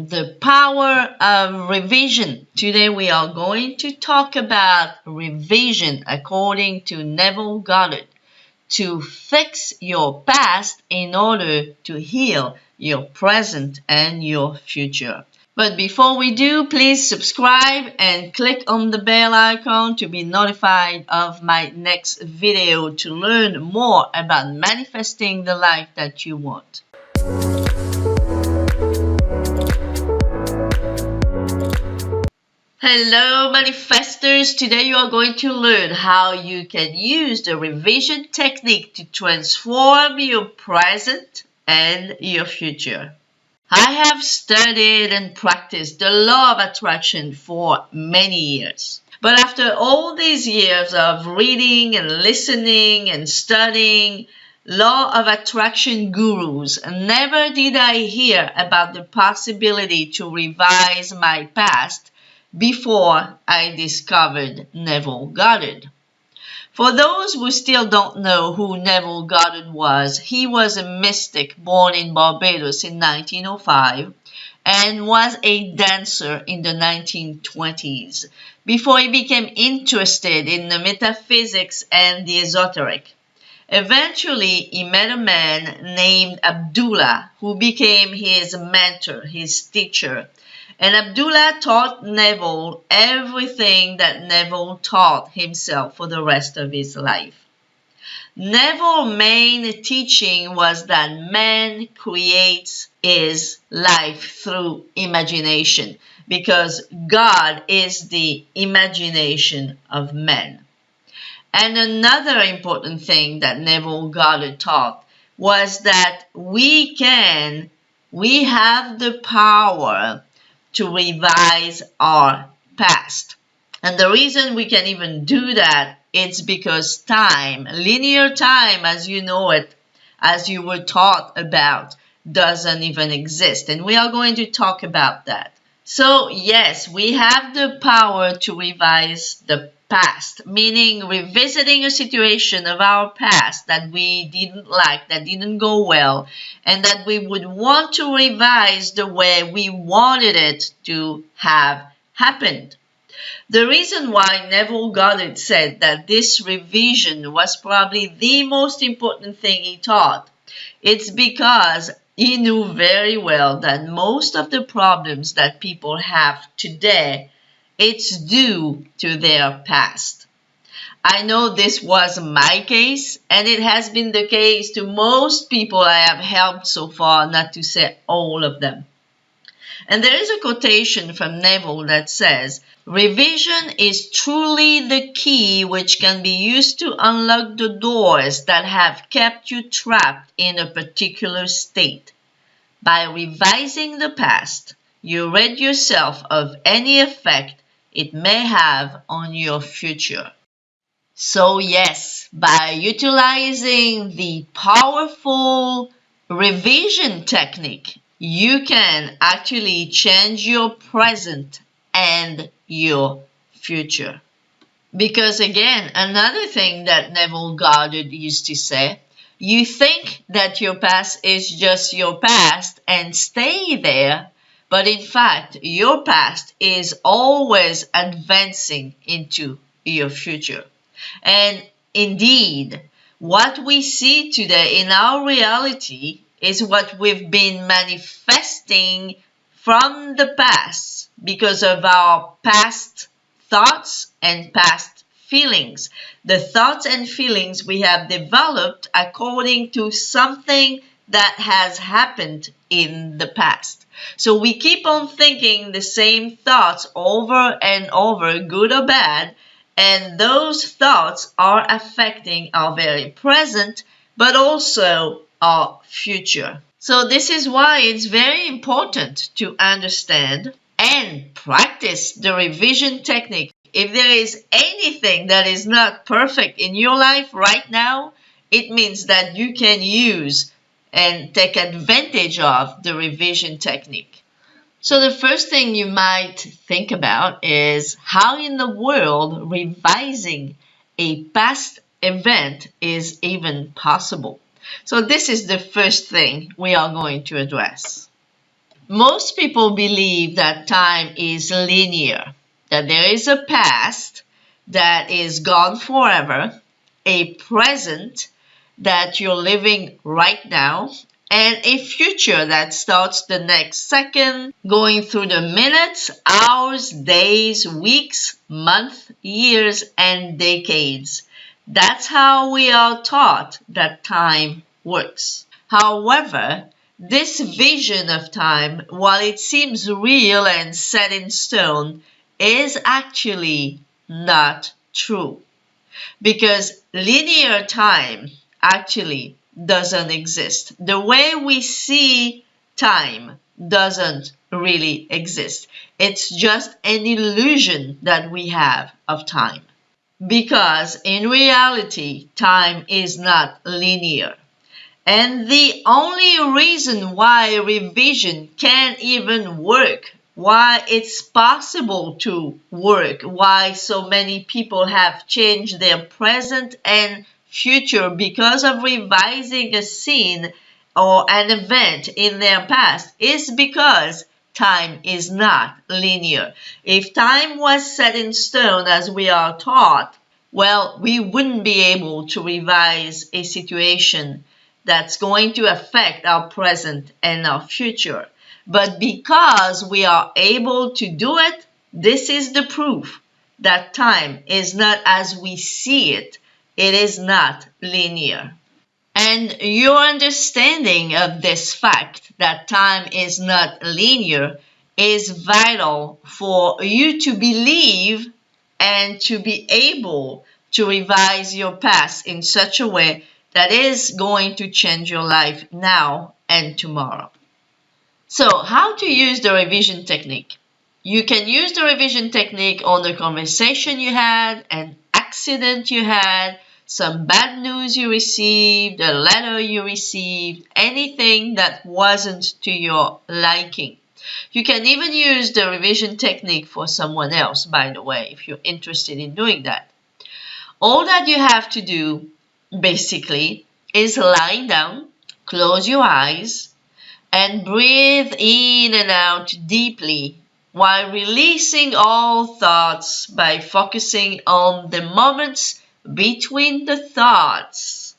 The power of revision. Today we are going to talk about revision according to Neville Goddard, to fix your past in order to heal your present and your future. But before we do, please subscribe and click on the bell icon to be notified of my next video to learn more about manifesting the life that you want. Hello manifestors, today you are going to learn how you can use the revision technique to transform your present and your future. I have studied and practiced the law of attraction for many years. But after all these years of reading and listening and studying law of attraction gurus, never did I hear about the possibility to revise my past before I discovered Neville Goddard. For those who still don't know who Neville Goddard was, he was a mystic born in Barbados in 1905 and was a dancer in the 1920s before he became interested in the metaphysics and the esoteric. Eventually, he met a man named Abdullah who became his mentor, his teacher. And Abdullah taught Neville everything that Neville taught himself for the rest of his life. Neville's main teaching was that man creates his life through imagination, because God is the imagination of man. And another important thing that Neville Goddard taught was that we have the power to revise our past. And the reason we can even do that is because time, linear time as you know it, as you were taught about, doesn't even exist. And we are going to talk about that. So yes, we have the power to revise the past, meaning revisiting a situation of our past that we didn't like, that didn't go well, and that we would want to revise the way we wanted it to have happened. The reason why Neville Goddard said that this revision was probably the most important thing he taught, it's because he knew very well that most of the problems that people have today, it's due to their past. I know this was my case, and it has been the case to most people I have helped so far, not to say all of them. And there is a quotation from Neville that says, "Revision is truly the key which can be used to unlock the doors that have kept you trapped in a particular state. By revising the past, you rid yourself of any effect it may have on your future." So yes, by utilizing the powerful revision technique, you can actually change your present and your future. Because again, another thing that Neville Goddard used to say, you think that your past is just your past and stay there, but in fact, your past is always advancing into your future. And indeed, what we see today in our reality is what we've been manifesting from the past because of our past thoughts and past feelings. The thoughts and feelings we have developed according to something that has happened in the past. So we keep on thinking the same thoughts over and over, good or bad, and those thoughts are affecting our very present, but also our future. So this is why it's very important to understand and practice the revision technique. If there is anything that is not perfect in your life right now, it means that you can use and take advantage of the revision technique. So the first thing you might think about is how in the world revising a past event is even possible. So this is the first thing we are going to address. Most people believe that time is linear, that there is a past that is gone forever, a present that you're living right now, and a future that starts the next second, going through the minutes, hours, days, weeks, months, years, and decades. That's how we are taught that time works. However, this vision of time, while it seems real and set in stone, is actually not true. Because linear time actually doesn't exist. The way we see time doesn't really exist. It's just an illusion that we have of time. Because in reality, time is not linear. And the only reason why revision can even work, why it's possible to work, why so many people have changed their present and future because of revising a scene or an event in their past, is because time is not linear. If time was set in stone as we are taught, well, we wouldn't be able to revise a situation that's going to affect our present and our future. But because we are able to do it, this is the proof that time is not as we see it. It is not linear. And your understanding of this fact that time is not linear is vital for you to believe and to be able to revise your past in such a way that is going to change your life now and tomorrow. So, how to use the revision technique? You can use the revision technique on a conversation you had, an accident you had, some bad news you received, a letter you received, anything that wasn't to your liking. You can even use the revision technique for someone else, by the way, if you're interested in doing that. All that you have to do, basically, is lying down, close your eyes, and breathe in and out deeply while releasing all thoughts by focusing on the moments between the thoughts.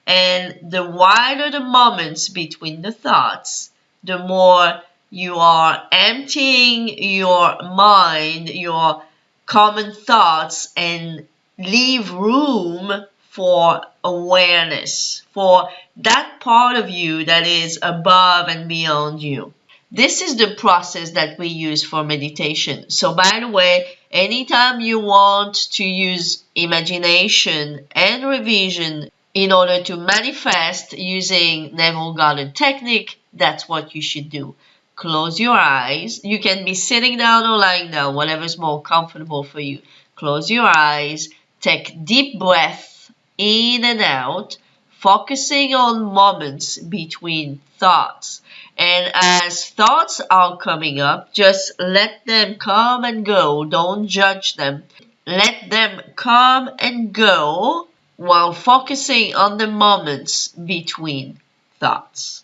And the wider the moments between the thoughts, the more you are emptying your mind, your common thoughts, and leave room for awareness, for that part of you that is above and beyond you. This is the process that we use for meditation. So, by the way, anytime you want to use imagination and revision in order to manifest using Neville Goddard technique, that's what you should do. Close your eyes. You can be sitting down or lying down, whatever is more comfortable for you. Close your eyes. Take deep breath in and out, focusing on moments between thoughts. And as thoughts are coming up, just let them come and go. Don't judge them. Let them come and go while focusing on the moments between thoughts.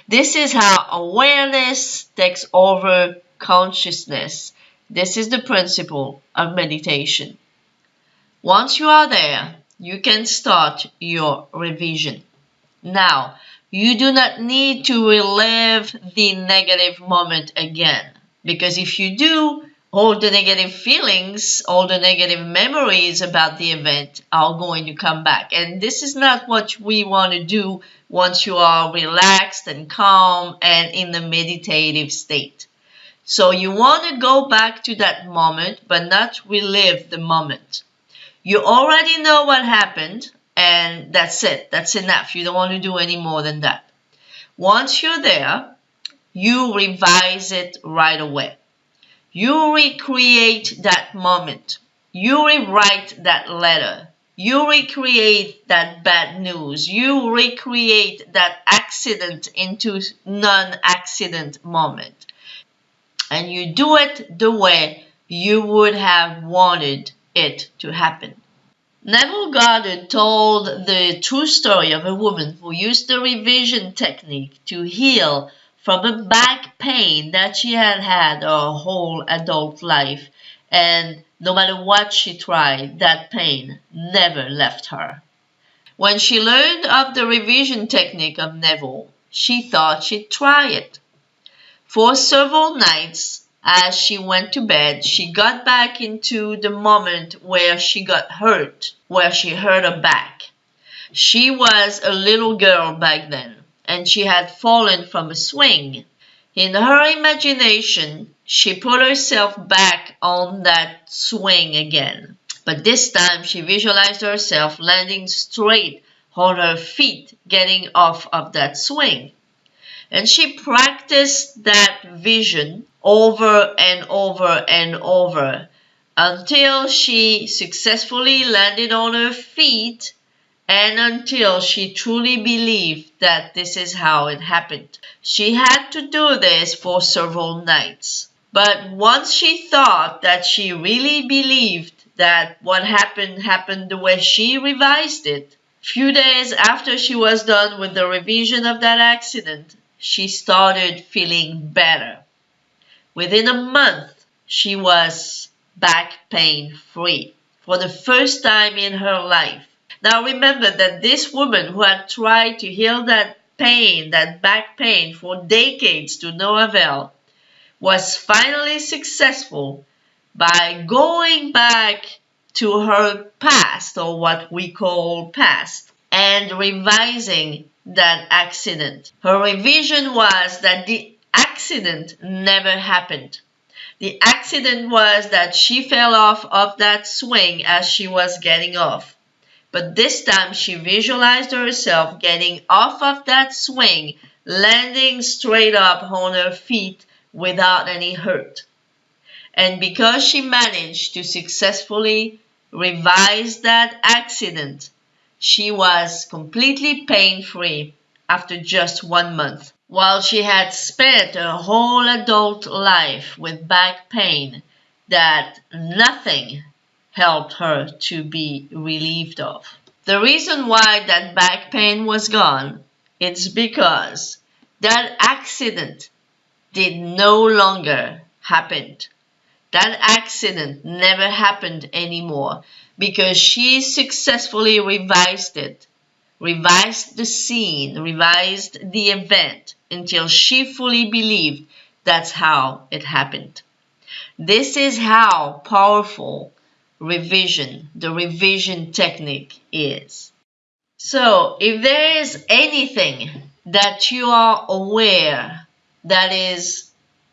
This is how awareness takes over consciousness. This is the principle of meditation. Once you are there, you can start your revision. Now, you do not need to relive the negative moment again, because if you do, all the negative feelings, all the negative memories about the event are going to come back. And this is not what we want to do once you are relaxed and calm and in the meditative state. So you want to go back to that moment, but not relive the moment. You already know what happened, and that's it. That's enough. You don't want to do any more than that. Once you're there, you revise it right away. You recreate that moment. You rewrite that letter. You recreate that bad news. You recreate that accident into non-accident moment. And you do it the way you would have wanted it to happen. Neville Goddard told the true story of a woman who used the revision technique to heal from a back pain that she had had her whole adult life, and no matter what she tried, that pain never left her. When she learned of the revision technique of Neville, she thought she'd try it. For several nights, as she went to bed, she got back into the moment where she got hurt, where she hurt her back. She was a little girl back then, and she had fallen from a swing. In her imagination, she put herself back on that swing again. But this time she visualized herself landing straight on her feet, getting off of that swing. And she practiced that vision over and over and over until she successfully landed on her feet and until she truly believed that this is how it happened. She had to do this for several nights. But once she thought that she really believed that what happened the way she revised it, few days after she was done with the revision of that accident, she started feeling better. Within a month, she was back pain free for the first time in her life. Now remember that this woman who had tried to heal that pain, that back pain, for decades to no avail, was finally successful by going back to her past, or what we call past, and revising that accident. Her revision was that the accident never happened. The accident was that she fell off of that swing as she was getting off. But this time she visualized herself getting off of that swing, landing straight up on her feet without any hurt. And because she managed to successfully revise that accident, she was completely pain-free after just 1 month. While she had spent her whole adult life with back pain that nothing helped her to be relieved of. The reason why that back pain was gone is because that accident did no longer happen. That accident never happened anymore because she successfully revised it, revised the scene, revised the event until she fully believed that's how it happened. This is how powerful the revision technique is. So, if there is anything that you are aware that is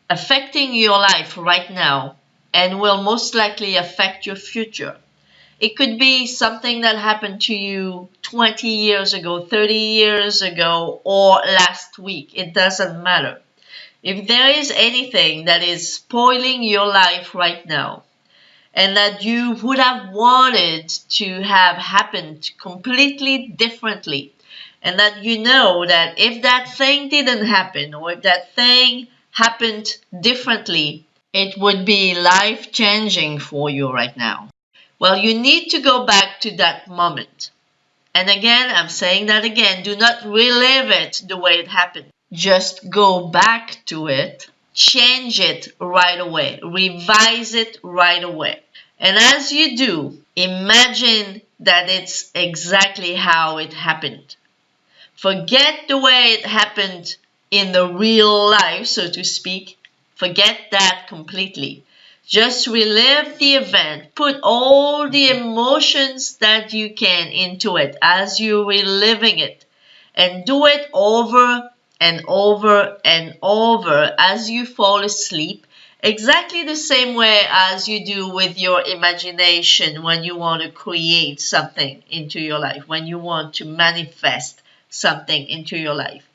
affecting your life right now and will most likely affect your future, it could be something that happened to you 20 years ago, 30 years ago, or last week. It doesn't matter. If there is anything that is spoiling your life right now, and that you would have wanted to have happened completely differently, and that you know that if that thing didn't happen, or if that thing happened differently, it would be life-changing for you right now. Well, you need to go back to that moment. And again, I'm saying that again, do not relive it the way it happened. Just go back to it, change it right away, revise it right away. And as you do, imagine that it's exactly how it happened. Forget the way it happened in the real life, so to speak. Forget that completely. Just relive the event. Put all the emotions that you can into it as you're reliving it. And do it over and over and over as you fall asleep. Exactly the same way as you do with your imagination when you want to create something into your life, when you want to manifest something into your life.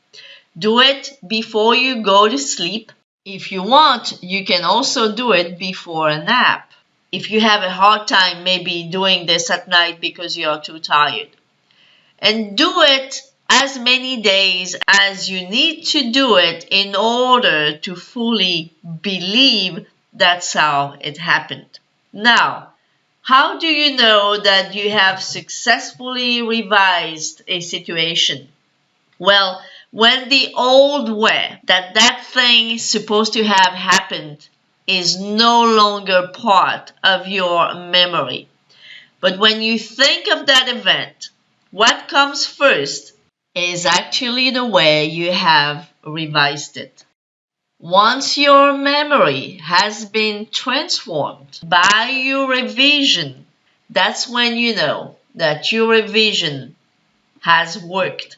Do it before you go to sleep. If you want, you can also do it before a nap. If you have a hard time maybe doing this at night because you are too tired. And do it as many days as you need to do it in order to fully believe that's how it happened. Now, how do you know that you have successfully revised a situation? Well, When the old way that thing is supposed to have happened is no longer part of your memory. But when you think of that event, what comes first is actually the way you have revised it. Once your memory has been transformed by your revision, that's when you know that your revision has worked.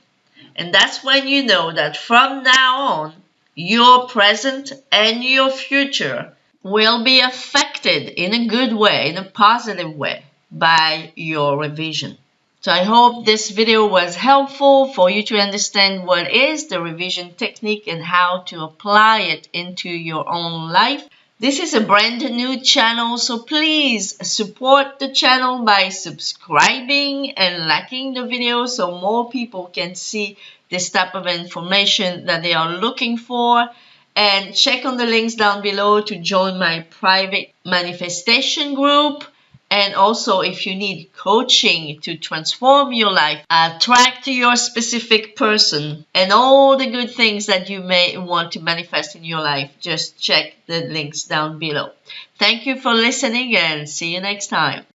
And that's when you know that from now on, your present and your future will be affected in a good way, in a positive way, by your revision. So I hope this video was helpful for you to understand what is the revision technique and how to apply it into your own life. This is a brand new channel, so please support the channel by subscribing and liking the video so more people can see this type of information that they are looking for. And check on the links down below to join my private manifestation group. And also, if you need coaching to transform your life, attract your specific person, and all the good things that you may want to manifest in your life, just check the links down below. Thank you for listening and see you next time.